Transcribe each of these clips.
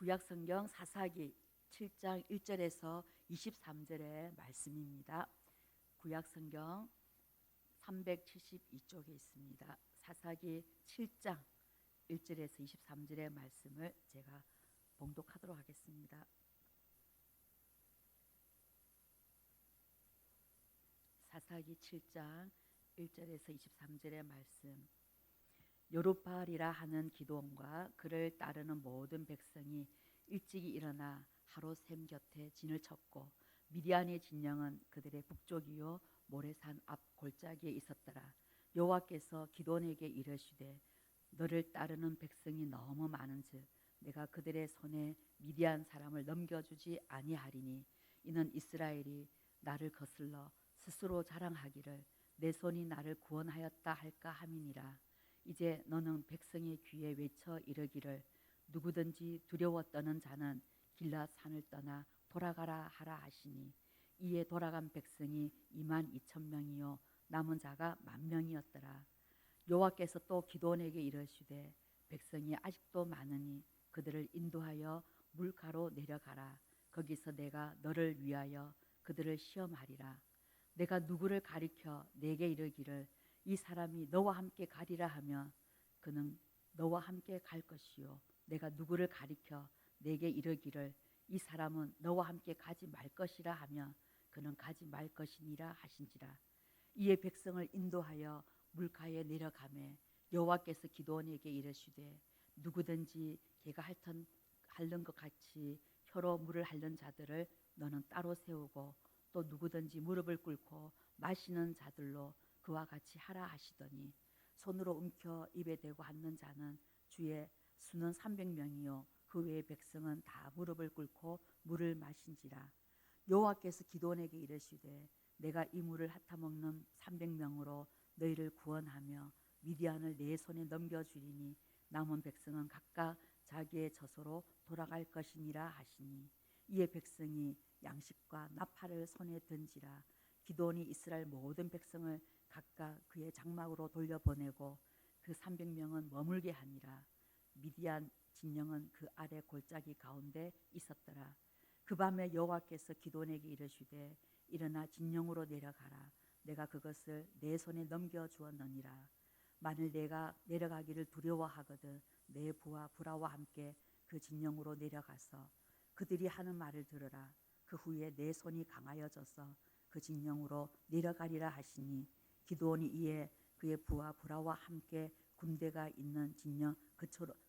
구약성경 사사기 7장 1절에서 23절의 말씀입니다. 구약성경 372쪽에 있습니다. 사사기 7장 1절에서 23절의 말씀을 제가 봉독하도록 하겠습니다. 사사기 7장 1절에서 23절의 말씀. 요룹바알이라 하는 기드온과 그를 따르는 모든 백성이 일찍이 일어나 하루 샘 곁에 진을 쳤고 미디안의 진영은 그들의 북쪽이요 모래산 앞 골짜기에 있었더라. 여호와께서 기드온에게 이르시되 너를 따르는 백성이 너무 많은즉 내가 그들의 손에 미디안 사람을 넘겨주지 아니하리니 이는 이스라엘이 나를 거슬러 스스로 자랑하기를 내 손이 나를 구원하였다 할까 함이니라. 이제 너는 백성의 귀에 외쳐 이르기를 누구든지 두려워 떠는 자는 길앗 산을 떠나 돌아가라 하라 하시니 이에 돌아간 백성이 22,000명이요 남은 자가 10,000명이었더라. 여호와께서 또 기드온에게 이르시되 백성이 아직도 많으니 그들을 인도하여 물가로 내려가라. 거기서 내가 너를 위하여 그들을 시험하리라. 내가 누구를 가리켜 내게 이르기를 이 사람이 너와 함께 가리라 하면 그는 너와 함께 갈 것이요 내가 누구를 가리켜 내게 이르기를 이 사람은 너와 함께 가지 말 것이라 하면 그는 가지 말 것이니라 하신지라. 이에 백성을 인도하여 물가에 내려가매 여호와께서 기드온에게 이르시되 누구든지 개가 핥는 것 같이 혀로 물을 핥는 자들을 너는 따로 세우고 또 누구든지 무릎을 꿇고 마시는 자들로 그와 같이 하라 하시더니 손으로 움켜 입에 대고 핥는 자는 주의 수는 300명이요 그 외의 백성은 다 무릎을 꿇고 물을 마신지라. 여호와께서 기드온에게 이르시되 내가 이 물을 핥아먹는 300명으로 너희를 구원하며 미디안을 내 손에 넘겨주리니 남은 백성은 각각 자기의 저소로 돌아갈 것이니라 하시니 이에 백성이 양식과 나팔을 손에 든지라. 기드온이 이스라엘 모든 백성을 각각 그의 장막으로 돌려보내고 그 300명은 머물게 하니라. 미디안 진영은 그 아래 골짜기 가운데 있었더라. 그 밤에 여호와께서 기드온에게 이르시되 일어나 진영으로 내려가라. 내가 그것을 내 손에 넘겨주었느니라. 만일 내가 내려가기를 두려워하거든 내 부하 브라와 함께 그 진영으로 내려가서 그들이 하는 말을 들으라. 그 후에 내 손이 강하여져서 그 진영으로 내려가리라 하시니 기드온이 이에 그의 부하 브라와 함께 군대가 있는 진영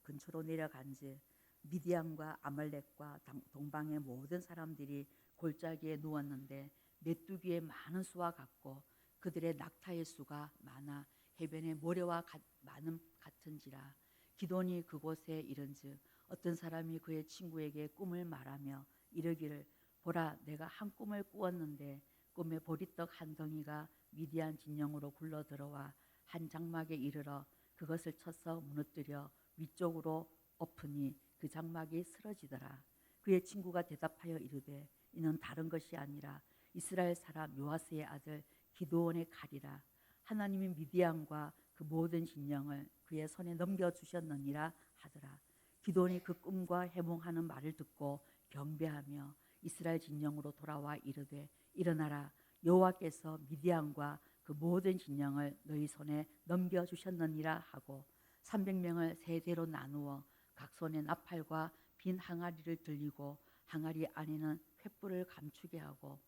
근처로 내려간즉 미디안과 아말렉과 동방의 모든 사람들이 골짜기에 누웠는데 메뚜기의 많은 수와 같고 그들의 낙타의 수가 많아 해변의 모래와 많음 같은지라. 기드온이 그곳에 이른즉 어떤 사람이 그의 친구에게 꿈을 말하며 이르기를 보라 내가 한 꿈을 꾸었는데 꿈에 보리떡 한 덩이가 미디안 진영으로 굴러 들어와 한 장막에 이르러 그것을 쳐서 무너뜨려 위쪽으로 엎으니 그 장막이 쓰러지더라. 그의 친구가 대답하여 이르되 이는 다른 것이 아니라 이스라엘 사람 요아스의 아들 기드온의 칼이라. 하나님이 미디안과 그 모든 진영을 그의 손에 넘겨주셨느니라 하더라. 기드온이 그 꿈과 해몽하는 말을 듣고 경배하며 이스라엘 진영으로 돌아와 이르되 일어나라. 여호와께서 미디안과 그 모든 진영을 너희 손에 넘겨주셨느니라 하고 300명을 세 대로 나누어 각 손에 나팔과 빈 항아리를 들리고 항아리 안에는 횃불을 감추게 하고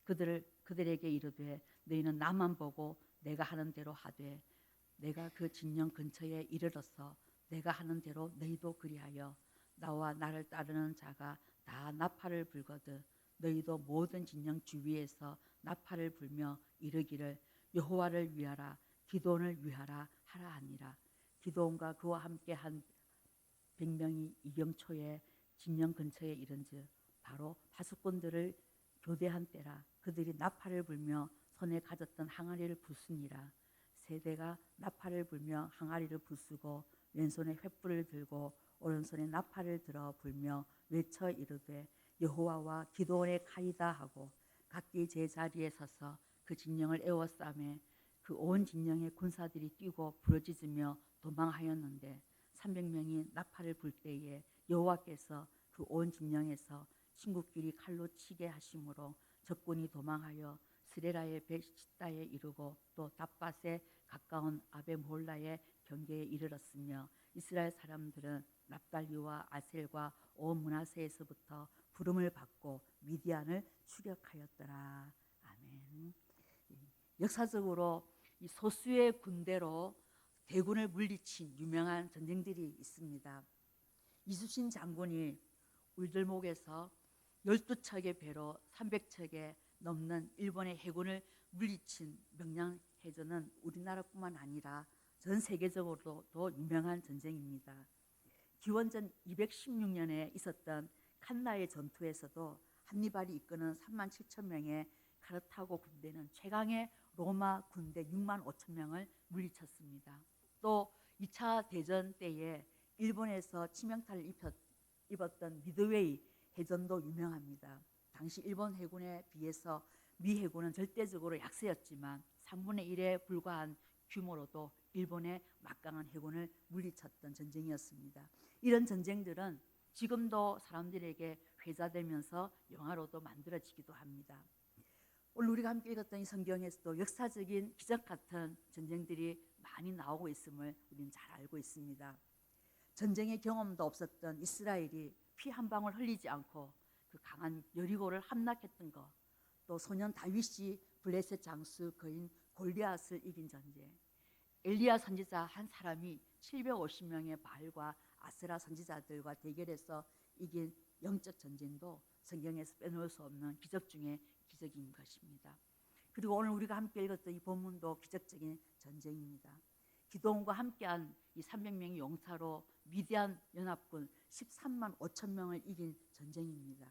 그들에게 이르되 너희는 나만 보고 내가 하는 대로 하되 내가 그 진영 근처에 이르러서 내가 하는 대로 너희도 그리하여 나와 나를 따르는 자가 다 나팔을 불거든 너희도 모든 진영 주위에서 나팔을 불며 이르기를 여호와를 위하라 기드온을 위하라 하라 하니라. 기드온과 그와 함께 한 100명이 이경초에 진영 근처에 이른즉 바로 파수꾼들을 교대한 때라. 그들이 나팔을 불며 손에 가졌던 항아리를 부수니라. 세대가 나팔을 불며 항아리를 부수고 왼손에 횃불을 들고 오른손에 나팔을 들어 불며 외쳐 이르되 여호와와 기드온의 칼이다 하고 각기 제자리에 서서 그 진영을 에워싸매 그 온 진영의 군사들이 뛰고 부르짖으며 도망하였는데 300명이 나팔을 불 때에 여호와께서 그 그 온 진영에서 친구끼리 칼로 치게 하심으로 적군이 도망하여 스레라의 베시다에 이르고 또 답밭에 가까운 아베몰라의 경계에 이르렀으며 이스라엘 사람들은 납달리와 아셀과 온 므낫세에서부터 부름을 받고 미디안을 추격하였더라. 아멘. 역사적으로 이 소수의 군대로 대군을 물리친 유명한 전쟁들이 있습니다. 이순신 장군이 울들목에서 12척의 배로 300척에 넘는 일본의 해군을 물리친 명량해전은 우리나라뿐만 아니라 전 세계적으로도 유명한 전쟁입니다. 기원전 216년에 있었던 칸나의 전투에서도 한니발이 이끄는 3만 7천 명의 카르타고 군대는 최강의 로마 군대 6만 5천 명을 물리쳤습니다. 또 2차 대전 때에 일본에서 치명타를 입었던 미드웨이 해전도 유명합니다. 당시 일본 해군에 비해서 미 해군은 절대적으로 약세였지만 3분의 1에 불과한 규모로도 일본의 막강한 해군을 물리쳤던 전쟁이었습니다. 이런 전쟁들은 지금도 사람들에게 회자되면서 영화로도 만들어지기도 합니다. 오늘 우리가 함께 읽었던 이 성경에서도 역사적인 기적 같은 전쟁들이 많이 나오고 있음을 우리는 잘 알고 있습니다. 전쟁의 경험도 없었던 이스라엘이 피 한 방울 흘리지 않고 그 강한 여리고를 함락했던 것, 또 소년 다윗이 블레셋 장수 거인 골리앗을 이긴 전쟁, 엘리야 선지자 한 사람이 750명의 바알과 아세라 선지자들과 대결해서 이긴 영적 전쟁도 성경에서 빼놓을 수 없는 기적 중에 기적인 것입니다. 그리고 오늘 우리가 함께 읽었던 이 본문도 기적적인 전쟁입니다. 기도원과 함께한 이 300명의 용사로 미디안 연합군 13만 5천 명을 이긴 전쟁입니다.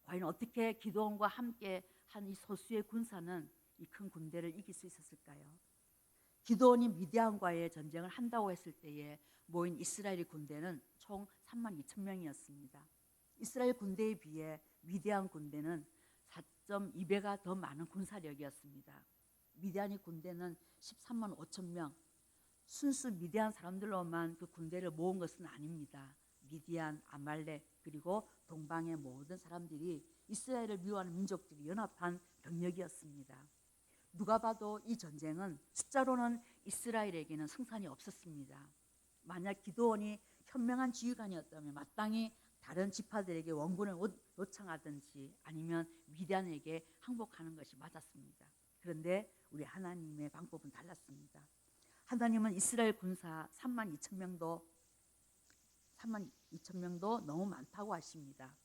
과연 어떻게 기도원과 함께 한 이 소수의 군사는 이 큰 군대를 이길 수 있었을까요? 기도원이 미디안과의 전쟁을 한다고 했을 때에 모인 이스라엘 군대는 총 3만 2천 명이었습니다. 이스라엘 군대에 비해 미디안 군대는 4.2배가 더 많은 군사력이었습니다. 미디안의 군대는 13만 5천 명, 순수 미디안 사람들로만 그 군대를 모은 것은 아닙니다. 미디안, 아말렉 그리고 동방의 모든 사람들이 이스라엘을 미워하는 민족들이 연합한 병력이었습니다. 누가 봐도 이 전쟁은 숫자로는 이스라엘에게는 승산이 없었습니다. 만약 기드온이 현명한 지휘관이었다면 마땅히 다른 지파들에게 원군을 요청하든지 아니면 미디안에게 항복하는 것이 맞았습니다. 그런데 우리 하나님의 방법은 달랐습니다. 하나님은 이스라엘 군사 3만 2천 명도 너무 많다고 하십니다.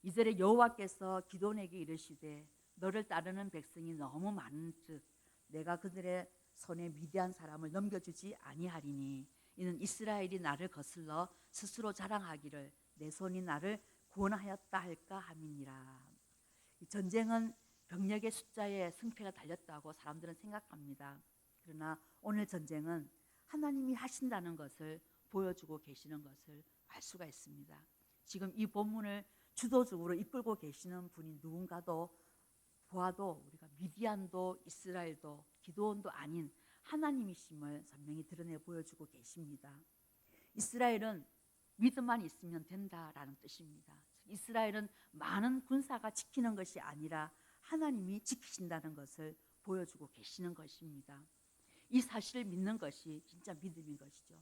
2절에 여호와께서 기드온에게 이르시되 너를 따르는 백성이 너무 많은즉 내가 그들의 손에 미디안 사람을 넘겨주지 아니하리니 이는 이스라엘이 나를 거슬러 스스로 자랑하기를 내 손이 나를 구원하였다 할까 함이니라. 이 전쟁은 병력의 숫자에 승패가 달렸다고 사람들은 생각합니다. 그러나 오늘 전쟁은 하나님이 하신다는 것을 보여주고 계시는 것을 알 수가 있습니다. 지금 이 본문을 주도적으로 이끌고 계시는 분이 누군가도 보아도 우리가 미디안도 이스라엘도 기드온도 아닌 하나님이심을 선명히 드러내 보여주고 계십니다. 이스라엘은 믿음만 있으면 된다라는 뜻입니다. 이스라엘은 많은 군사가 지키는 것이 아니라 하나님이 지키신다는 것을 보여주고 계시는 것입니다. 이 사실을 믿는 것이 진짜 믿음인 것이죠.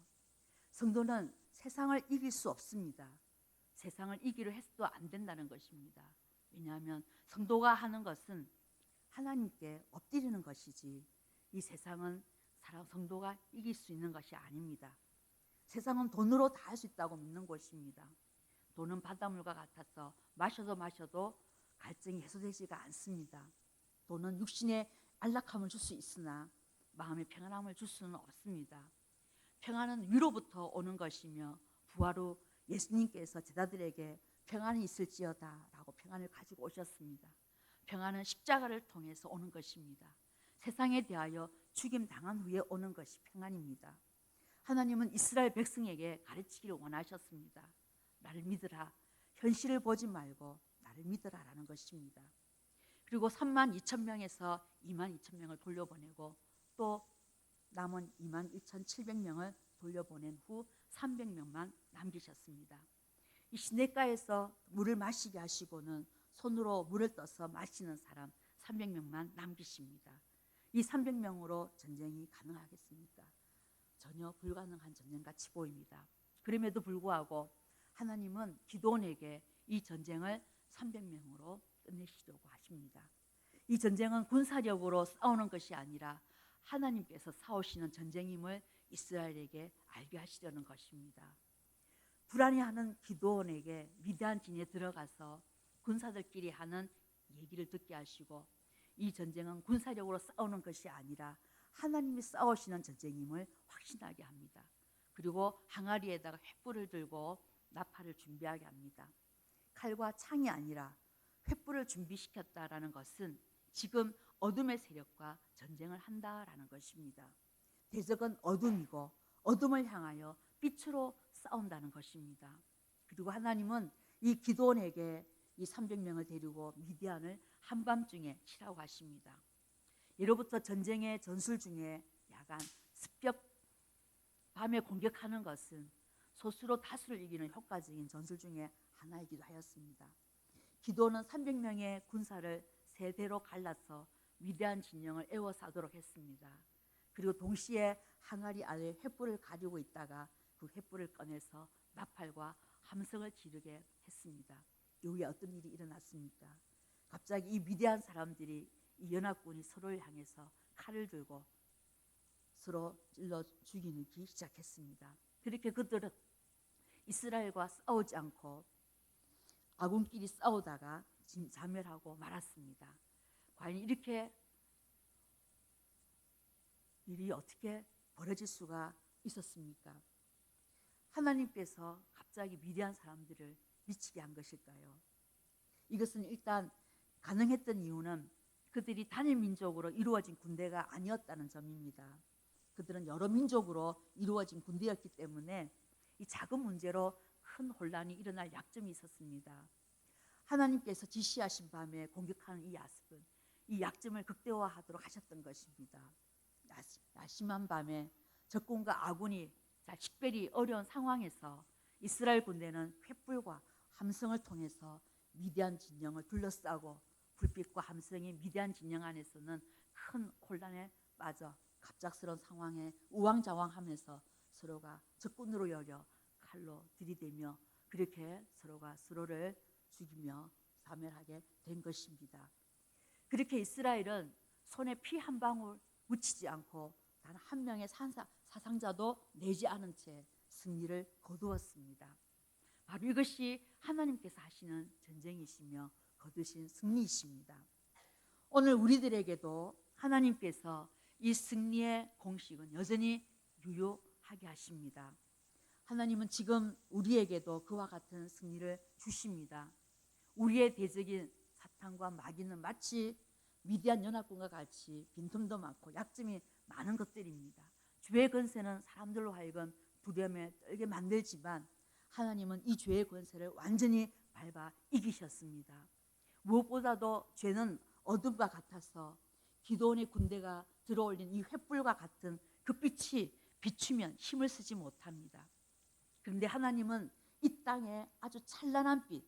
성도는 세상을 이길 수 없습니다. 세상을 이기려 해서도 안 된다는 것입니다. 왜냐하면 성도가 하는 것은 하나님께 엎드리는 것이지 이 세상은 성도가 이길 수 있는 것이 아닙니다. 세상은 돈으로 다 할 수 있다고 믿는 것입니다. 돈은 바닷물과 같아서 마셔도 갈증이 해소되지가 않습니다. 돈은 육신의 안락함을 줄 수 있으나 마음의 평안함을 줄 수는 없습니다. 평안은 위로부터 오는 것이며 부활 후 예수님께서 제자들에게 평안이 있을지어다 라고 평안을 가지고 오셨습니다. 평안은 십자가를 통해서 오는 것입니다. 세상에 대하여 죽임 당한 후에 오는 것이 평안입니다. 하나님은 이스라엘 백성에게 가르치기를 원하셨습니다. 나를 믿으라. 현실을 보지 말고 나를 믿으라 라는 것입니다. 그리고 3만 2천 명에서 2만 2천 명을 돌려보내고 또 남은 2만 1,700명을 돌려보낸 후 300명만 남기셨습니다. 이 시냇가에서 물을 마시게 하시고는 손으로 물을 떠서 마시는 사람 300명만 남기십니다. 이 300명으로 전쟁이 가능하겠습니까? 전혀 불가능한 전쟁같이 보입니다. 그럼에도 불구하고 하나님은 기드온에게 이 전쟁을 300명으로 끝내시려고 하십니다. 이 전쟁은 군사력으로 싸우는 것이 아니라 하나님께서 싸우시는 전쟁임을 이스라엘에게 알게 하시려는 것입니다. 불안해하는 기드온에게 미디안 진에 들어가서 군사들끼리 하는 얘기를 듣게 하시고, 이 전쟁은 군사력으로 싸우는 것이 아니라 하나님이 싸우시는 전쟁임을 확신하게 합니다. 그리고 항아리에다가 횃불을 들고 나팔을 준비하게 합니다. 칼과 창이 아니라 횃불을 준비시켰다라는 것은 지금 어둠의 세력과 전쟁을 한다라는 것입니다. 대적은 어둠이고 어둠을 향하여 빛으로 싸운다는 것입니다. 그리고 하나님은 이 기드온에게 이 300명을 데리고 미디안을 한밤중에 치라고 하십니다. 예로부터 전쟁의 전술 중에 야간 습격 밤에 공격하는 것은 소수로 다수를 이기는 효과적인 전술 중에 하나이기도 하였습니다. 기드온은 300명의 군사를 세 대로 갈라서 위대한 진영을 에워싸도록 했습니다. 그리고 동시에 항아리 아래 횃불을 가지고 있다가 그 횃불을 꺼내서 나팔과 함성을 지르게 했습니다. 여기에 어떤 일이 일어났습니까? 갑자기 이 위대한 사람들이, 이 연합군이 서로를 향해서 칼을 들고 서로 찔러 죽이기 시작했습니다. 그렇게 그들은 이스라엘과 싸우지 않고 아군끼리 싸우다가 자멸하고 말았습니다. 과연 이렇게 일이 어떻게 벌어질 수가 있었습니까? 하나님께서 갑자기 위대한 사람들을 미치게 한 것일까요? 이것은 일단 가능했던 이유는 그들이 단일 민족으로 이루어진 군대가 아니었다는 점입니다. 그들은 여러 민족으로 이루어진 군대였기 때문에 이 작은 문제로 큰 혼란이 일어날 약점이 있었습니다. 하나님께서 지시하신 밤에 공격하는 이 야습은 이 약점을 극대화하도록 하셨던 것입니다. 야심한 밤에 적군과 아군이 식별이 어려운 상황에서 이스라엘 군대는 횃불과 함성을 통해서 미디안 진영을 둘러싸고, 불빛과 함성이 미디안 진영 안에서는 큰 혼란에 빠져 갑작스러운 상황에 우왕좌왕하면서 서로가 적군으로 여겨 칼로 들이대며 그렇게 서로가 서로를 죽이며 사멸하게 된 것입니다. 그렇게 이스라엘은 손에 피 한 방울 묻히지 않고 단 한 명의 사상자도 내지 않은 채 승리를 거두었습니다. 바로 이것이 하나님께서 하시는 전쟁이시며 거두신 승리이십니다. 오늘 우리들에게도 하나님께서 이 승리의 공식은 여전히 유효하게 하십니다. 하나님은 지금 우리에게도 그와 같은 승리를 주십니다. 우리의 대적인 사탄과 마귀는 마치 미디안 연합군과 같이 빈틈도 많고 약점이 많은 것들입니다. 죄의 권세는 사람들로 하여금 두려움에 떨게 만들지만 하나님은 이 죄의 권세를 완전히 밟아 이기셨습니다. 무엇보다도 죄는 어둠과 같아서 기드온의 군대가 들어올린 이 횃불과 같은 그 빛이 비추면 힘을 쓰지 못합니다. 그런데 하나님은 이 땅에 아주 찬란한 빛,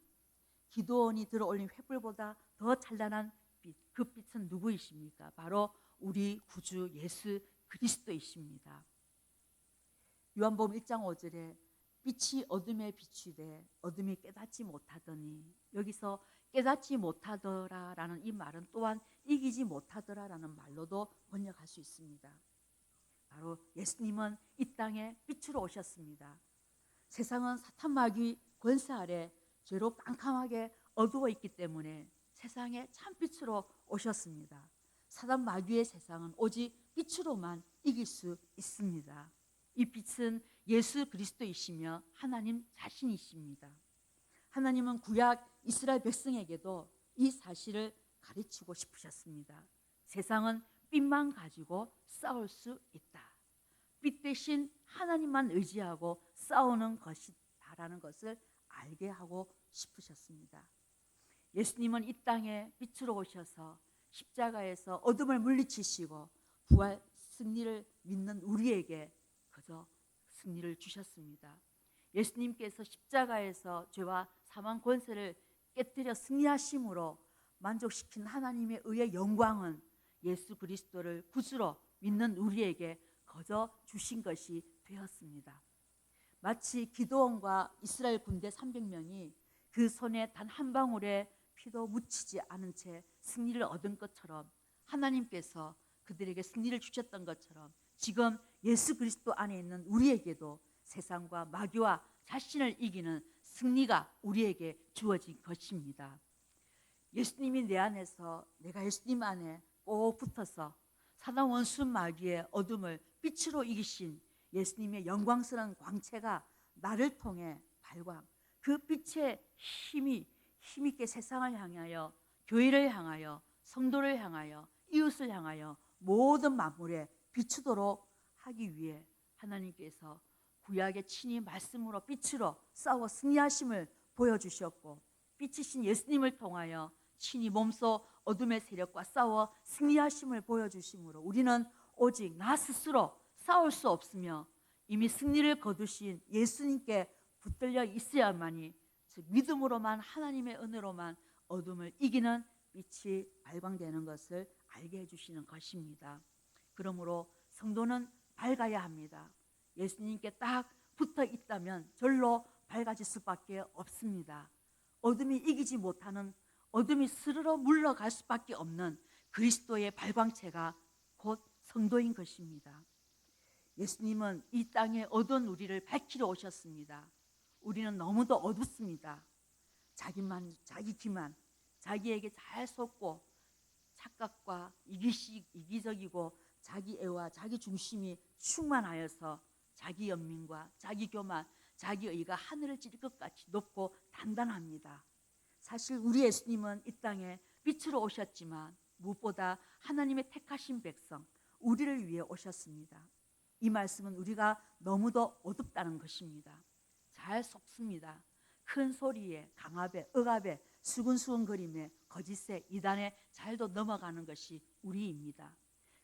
기드온이 들어올린 횃불보다 더 찬란한 빛, 그 빛은 누구이십니까? 바로 우리 구주 예수 그리스도이십니다. 요한복음 1장 5절에 빛이 어둠에 비추되 어둠이 깨닫지 못하더니, 여기서 깨닫지 못하더라라는 이 말은 또한 이기지 못하더라라는 말로도 번역할 수 있습니다. 바로 예수님은 이 땅에 빛으로 오셨습니다. 세상은 사탄 마귀 권세 아래 죄로 깜깜하게 어두워 있기 때문에 세상에 참빛으로 오셨습니다. 사단 마귀의 세상은 오직 빛으로만 이길 수 있습니다. 이 빛은 예수 그리스도이시며 하나님 자신이십니다. 하나님은 구약 이스라엘 백성에게도 이 사실을 가르치고 싶으셨습니다. 세상은 빛만 가지고 싸울 수 있다. 빛 대신 하나님만 의지하고 싸우는 것이다라는 것을 알게 하고 싶으셨습니다. 예수님은 이 땅에 빛으로 오셔서 십자가에서 어둠을 물리치시고 부활 승리를 믿는 우리에게 그저 승리를 주셨습니다. 예수님께서 십자가에서 죄와 사망 권세를 깨뜨려 승리하심으로 만족시킨 하나님의 의의 영광은 예수 그리스도를 구주로 믿는 우리에게 거저 주신 것이 되었습니다. 마치 기드온과 이스라엘 군대 300명이 그 손에 단 한 방울의 피도 묻히지 않은 채 승리를 얻은 것처럼, 하나님께서 그들에게 승리를 주셨던 것처럼 지금 예수 그리스도 안에 있는 우리에게도 세상과 마귀와 자신을 이기는 승리가 우리에게 주어진 것입니다. 예수님이 내 안에서, 내가 예수님 안에 꼭 붙어서 사단 원수 마귀의 어둠을 빛으로 이기신 예수님의 영광스러운 광채가 나를 통해 발광, 그 빛의 힘있게 세상을 향하여, 교회를 향하여, 성도를 향하여, 이웃을 향하여 모든 만물에 비추도록 하기 위해 하나님께서 구약의 친히 말씀으로 빛으로 싸워 승리하심을 보여주셨고, 빛이신 예수님을 통하여 친히 몸소 어둠의 세력과 싸워 승리하심을 보여주심으로 우리는 오직 나 스스로 싸울 수 없으며 이미 승리를 거두신 예수님께 붙들려 있어야만이, 즉 믿음으로만, 하나님의 은혜로만 어둠을 이기는 빛이 발광되는 것을 알게 해주시는 것입니다. 그러므로 성도는 밝아야 합니다. 예수님께 딱 붙어 있다면 절로 밝아질 수밖에 없습니다. 어둠이 이기지 못하는, 어둠이 스르르 물러갈 수밖에 없는 그리스도의 발광체가 곧 성도인 것입니다. 예수님은 이 땅에 어두운 우리를 밝히러 오셨습니다. 우리는 너무도 어둡습니다. 자기만, 자기 기만, 자기에게 잘 속고 착각과 이기적이고 자기 애와 자기 중심이 충만하여서 자기 연민과 자기 교만, 자기 의가 하늘을 찌를 것 같이 높고 단단합니다. 사실 우리 예수님은 이 땅에 빛으로 오셨지만 무엇보다 하나님의 택하신 백성, 우리를 위해 오셨습니다. 이 말씀은 우리가 너무도 어둡다는 것입니다. 잘 속습니다. 큰 소리에, 강압에, 억압에, 수근수근거림에, 거짓에, 이단에 잘도 넘어가는 것이 우리입니다.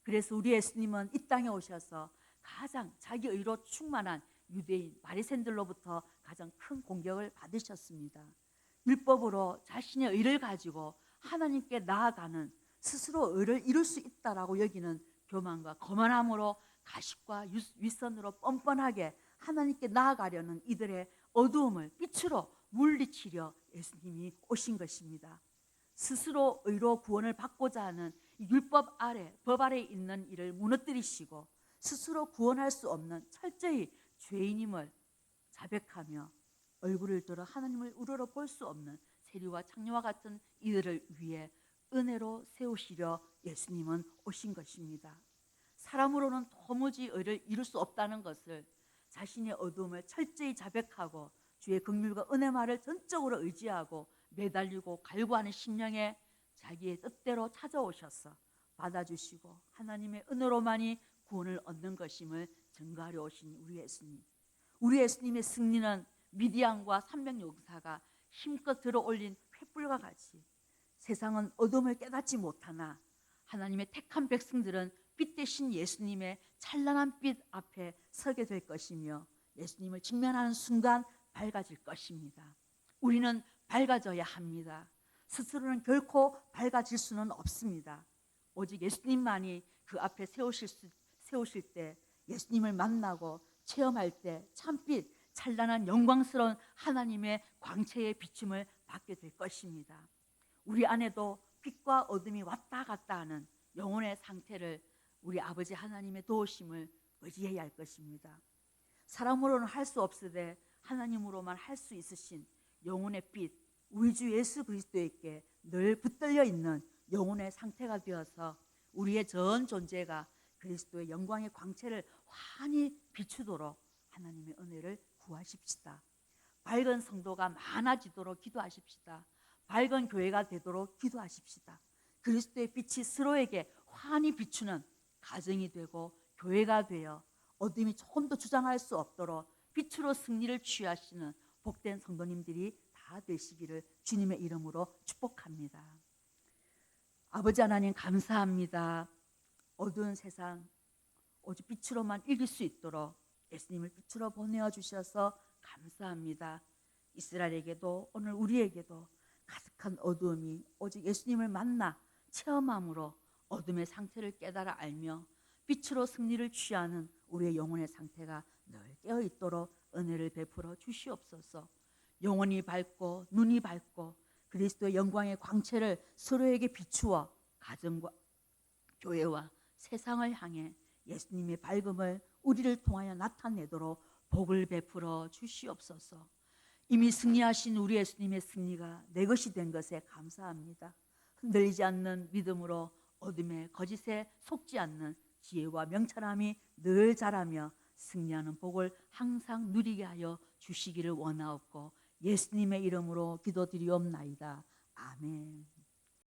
그래서 우리 예수님은 이 땅에 오셔서 가장 자기 의로 충만한 유대인 바리새인들로부터 가장 큰 공격을 받으셨습니다. 율법으로 자신의 의를 가지고 하나님께 나아가는, 스스로 의를 이룰 수 있다라고 여기는 교만과 거만함으로 가식과 윗선으로 뻔뻔하게 하나님께 나아가려는 이들의 어두움을 빛으로 물리치려 예수님이 오신 것입니다. 스스로 의로 구원을 받고자 하는 율법 아래, 법 아래 있는 이를 무너뜨리시고 스스로 구원할 수 없는 철저히 죄인임을 자백하며 얼굴을 들어 하나님을 우러러 볼 수 없는 세리와 창녀와 같은 이들을 위해 은혜로 세우시려 예수님은 오신 것입니다. 사람으로는 도무지 의를 이룰 수 없다는 것을 자신의 어두움을 철저히 자백하고 주의 긍휼과 은혜 말을 전적으로 의지하고 매달리고 갈구하는 심령에 자기의 뜻대로 찾아오셔서 받아주시고 하나님의 은혜로만이 구원을 얻는 것임을 증거하려 오신 우리 예수님. 우리 예수님의 승리는 미디안과 300용사가 힘껏 들어올린 횃불과 같이 세상은 어둠을 깨닫지 못하나 하나님의 택한 백성들은 빛 대신 예수님의 찬란한 빛 앞에 서게 될 것이며 예수님을 직면하는 순간 밝아질 것입니다. 우리는 밝아져야 합니다. 스스로는 결코 밝아질 수는 없습니다. 오직 예수님만이 그 앞에 세우실 때, 예수님을 만나고 체험할 때 참빛, 찬란한 영광스러운 하나님의 광채의 비춤을 받게 될 것입니다. 우리 안에도 빛과 어둠이 왔다 갔다 하는 영혼의 상태를 우리 아버지 하나님의 도우심을 의지해야 할 것입니다. 사람으로는 할 수 없으되 하나님으로만 할 수 있으신 영혼의 빛, 우리 주 예수 그리스도에게 늘 붙들려 있는 영혼의 상태가 되어서 우리의 전 존재가 그리스도의 영광의 광채를 환히 비추도록 하나님의 은혜를 구하십시다. 밝은 성도가 많아지도록 기도하십시다. 밝은 교회가 되도록 기도하십시다. 그리스도의 빛이 서로에게 환히 비추는 가정이 되고 교회가 되어 어둠이 조금 더 주장할 수 없도록 빛으로 승리를 취하시는 복된 성도님들이 다 되시기를 주님의 이름으로 축복합니다. 아버지 하나님 감사합니다. 어두운 세상 오직 빛으로만 이길 수 있도록 예수님을 빛으로 보내어 주셔서 감사합니다. 이스라엘에게도 오늘 우리에게도 가득한 어두움이 오직 예수님을 만나 체험함으로 어둠의 상태를 깨달아 알며 빛으로 승리를 취하는 우리의 영혼의 상태가 늘 깨어 있도록 은혜를 베풀어 주시옵소서. 영혼이 밝고 눈이 밝고 그리스도의 영광의 광채를 서로에게 비추어 가정과 교회와 세상을 향해 예수님의 밝음을 우리를 통하여 나타내도록 복을 베풀어 주시옵소서. 이미 승리하신 우리 예수님의 승리가 내 것이 된 것에 감사합니다. 흔들리지 않는 믿음으로 어둠의 거짓에 속지 않는 지혜와 명철함이 늘 자라며 승리하는 복을 항상 누리게 하여 주시기를 원하옵고 예수님의 이름으로 기도드리옵나이다. 아멘.